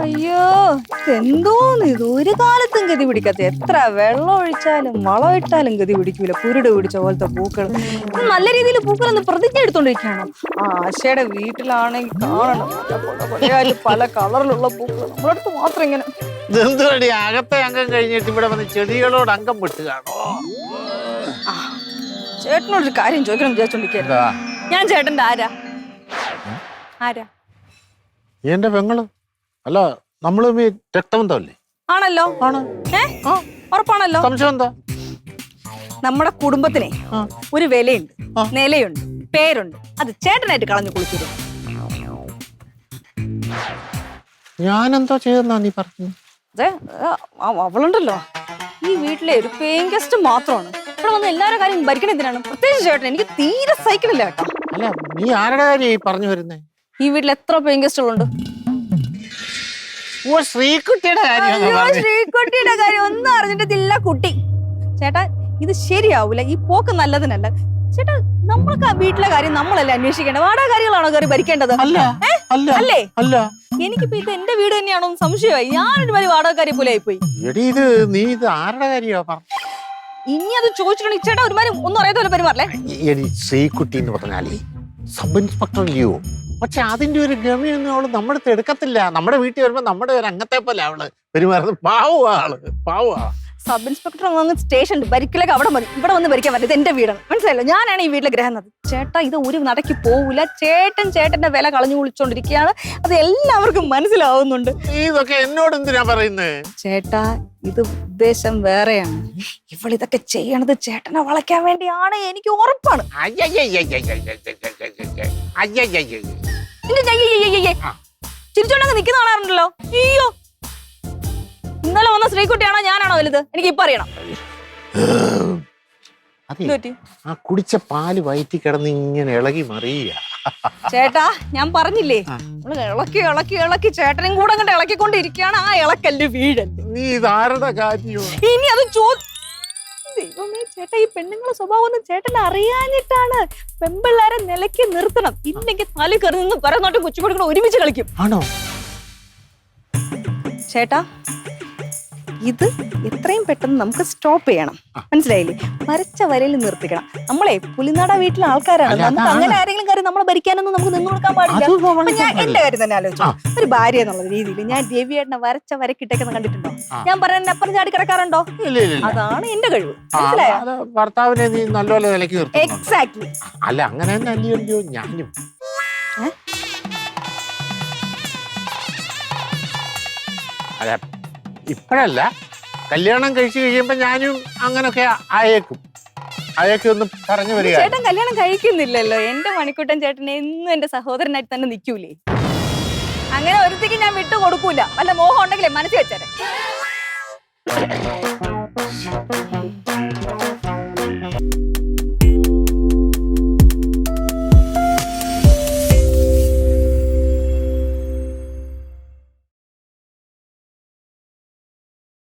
അയ്യോ എന്തോന്ന് ഇത് ഒരു കാലത്തും ഗതി പിടിക്കാത്ത എത്ര വെള്ളം ഒഴിച്ചാലും വളം ഇട്ടാലും ഗതി പിടിക്കൂല കുരുട് പിടിച്ച പോലത്തെ പൂക്കൾ നല്ല രീതിയിൽ പൂക്കളൊന്ന് പ്രതിജ്ഞ എടുത്തോണ്ടിരിക്കുകയാണോ ആ ആശയുടെ വീട്ടിലാണെങ്കിൽ കാണണം പല കളറിലുള്ള പൂക്കൾ നമ്മളടുത്ത് മാത്രം ഇങ്ങനെ ഇതെന്തുപടി അകത്തെ അംഗം കഴിഞ്ഞിട്ട് ഇവിടെ വന്ന് ചെടികളോട് അംഗം വിട്ടുകയാണോ? ചേട്ടനോടൊരു കാര്യം ചോദിക്കണം വിചാരിച്ചോണ്ടിരിക്കുക ഞാൻ ചേട്ടന്റെ ആരാ ആരാ എന്റെ പെങ്ങള് അല്ല നമ്മള് രക്തബന്ധമല്ലേ? ആണല്ലോ ആണ് ഉറപ്പാണല്ലോ. സംശയം എന്താ? നമ്മുടെ കുടുംബത്തിനെ ഒരു വിലയുണ്ട് നിലയുണ്ട് പേരുണ്ട് അത് ചേട്ടനായിട്ട് കളഞ്ഞു കുളിക്കരുത്. ഞാനെന്തോ ചെയ്തെന്നാ നീ പറഞ്ഞു? അതെ അവളുണ്ടല്ലോ ഈ വീട്ടിലെ ഒരു പേയിങ് ഗസ്റ്റ് മാത്രമാണ്. ഇവിടെ വന്ന് എല്ലാവരുടെ കാര്യം ഭരിക്കണെന്തിനാണ്? പ്രത്യേകിച്ച് ചേട്ടൻ എനിക്ക് തീരെ സൈക്കിളില്ല കേട്ടോ. അല്ല നീ ആരുടെ കാര്യം പറഞ്ഞു വരുന്നേ? ഈ വീട്ടിൽ എത്ര പേയിങ് ഗസ്റ്റുകളുണ്ട്? ശ്രീകുട്ടിയുടെ ശ്രീകുട്ടിയുടെ കാര്യം ഒന്നും അറിഞ്ഞിട്ടില്ല കുട്ടി. ചേട്ടാ ഇത് ശരിയാവൂല, ഈ പോക്ക് നല്ലതിനല്ല. ചേട്ടാ നമ്മൾക്ക് ആ വീട്ടിലെ കാര്യം നമ്മളല്ലേ അന്വേഷിക്കേണ്ടത്? വാടക കാര്യങ്ങളാണോ കയറി ഭരിക്കേണ്ടത്? അല്ലേ? എനിക്കിപ്പോ ഇത് എന്റെ വീട് തന്നെയാണോ സംശയമായി. ഞാനൊരു വലിയ വാടകക്കാരി പോലെ ആയിപ്പോയി. ഇനി അത് ചോദിച്ചിട്ടുണ്ടെങ്കിൽ ചേട്ടാ ഒരുമാതിരി ഒന്നും അറിയാത്ത പെരുമാറല്ലേ? ശ്രീകുട്ടി എന്ന് പറഞ്ഞാലേ സബ് ഇൻസ്പെക്ടർ ലിയോ. പക്ഷെ അതിന്റെ ഒരു ഗമയൊന്നും അവള് നമ്മുടെ അടുത്ത് എടുക്കത്തില്ല. നമ്മുടെ വീട്ടിൽ വരുമ്പോ നമ്മുടെ ഒരു അംഗത്തെ പോലെ അവള് പെരുമാറുന്നത്. പാവ ആള് പാവ. സബ് ഇൻസ്പെക്ടർ അങ്ങ് സ്റ്റേഷൻ ഭരിക്കലേക്ക് അവിടെ മതി, ഇവിടെ വന്ന് ഭരിക്കാൻ പറ്റും. എന്റെ വീടാണ്, മനസ്സിലായല്ലോ? ഞാനാണ് ഈ വീട്ടിലെ ഗ്രഹം. ചേട്ടാ ഇത് ഒരു നടക്ക് പോവില്ല. ചേട്ടന്റെ വില കളഞ്ഞു കുളിച്ചോണ്ടിരിക്കുകയാണ്. അത് എല്ലാവർക്കും മനസ്സിലാവുന്നുണ്ട്. ഇതൊക്കെ എന്നോട് എന്തിനാ പറയുന്നേ? ചേട്ടാ ഇത് ഉദ്ദേശം വേറെയാണ്. ഇവളിതൊക്കെ ചെയ്യണത് ചേട്ടനെ വളയ്ക്കാൻ വേണ്ടിയാണ്, എനിക്ക് ഉറപ്പാണ്. ചിരിച്ചോണ്ടങ്ങ് നിൽക്കുന്ന കാണാറുണ്ടല്ലോ. അയ്യോ ഇന്നലെ വന്ന ശ്രീകുട്ടിയാണോ ഞാനാണോ വലുത്? എനിക്ക് ഇപ്പൊ അറിയണം. ആ കുടിച്ച പാല് വയറ്റി കിടന്ന് ഇങ്ങനെ ഇളകി മറിയ. ചേട്ടാ ഞാൻ പറഞ്ഞില്ലേ ഇളക്കി ഇളക്കി ഇളക്കി ചേട്ടനും കൂടെ അങ്ങോട്ട് ഇളക്കിക്കൊണ്ടിരിക്കുകയാണ്. ആ ഇളക്കല്ല് വീഴല്ലേ. നീ ഇതാരുടെ കാര്യം? ഇനി അത് ദൈവമേ ചേട്ടാ ഈ പെണ്ണുങ്ങളുടെ സ്വഭാവം ഒന്നും ചേട്ടനെ അറിയാഞ്ഞിട്ടാണ്. പെമ്പിള്ളാരെ നിലയ്ക്ക് നിർത്തണം, ഇല്ലെങ്കിൽ തല കയറി നിന്ന് പരന്നോട്ട് കൊച്ചുകൊടുക്കണം ഒരുമിച്ച് കളിക്കും. ആണോ ചേട്ടാ? ഇത് എത്രയും പെട്ടെന്ന് നമുക്ക് സ്റ്റോപ്പ് ചെയ്യണം, മനസ്സിലായില്ലേ? വരച്ച വരയിൽ നിർത്തിക്കണം. നമ്മളെ പുലിനാട വീട്ടിലെ ആൾക്കാരാണ്. നമുക്ക് അങ്ങനെ ആരെങ്കിലും കാര്യം നമ്മളെ ഭരിക്കാനൊന്നും നമുക്ക് നിന്ന് കൊടുക്കാൻ പാടില്ല. ഞാൻ എന്റെ കാര്യം തന്നെ ആലോചിച്ചു. ഒരു ഭാര്യ എന്നുള്ള രീതിയിൽ ഞാൻ രവിയേട്ടനെ വരച്ച വരക്കിട്ടേക്കെന്ന് കണ്ടിട്ടുണ്ടോ? ഞാൻ പറഞ്ഞ അപ്പുറം ചാടി കിടക്കാറുണ്ടോ? അതാണ് എന്റെ കഴിവ്, മനസ്സിലായോ? ഭർത്താവിനെ നീ നല്ലപോലെ നിലയ്ക്ക് നിർത്തും. എക്സാക്ട്ലി. അല്ല അങ്ങനെ തന്നെ അല്ലയോ ഞാനും. അല്ല ഇപ്പഴല്ല, കല്യാണം കഴിച്ചു കഴിയുമ്പോ ഞാനും അങ്ങനൊക്കെ അയക്കും ഒന്ന് പറഞ്ഞു വരിക. ചേട്ടൻ കല്യാണം കഴിക്കുന്നില്ലല്ലോ. എന്റെ മണിക്കുട്ടൻ ചേട്ടൻ എന്നും എന്റെ സഹോദരനായിട്ട് തന്നെ നിൽക്കൂലേ? അങ്ങനെ ഒരുത്തേക്ക് ഞാൻ വിട്ടു കൊടുക്കൂല. വല്ല മോഹം ഉണ്ടെങ്കിലേ മനസ്സിൽ വെച്ചേരെ.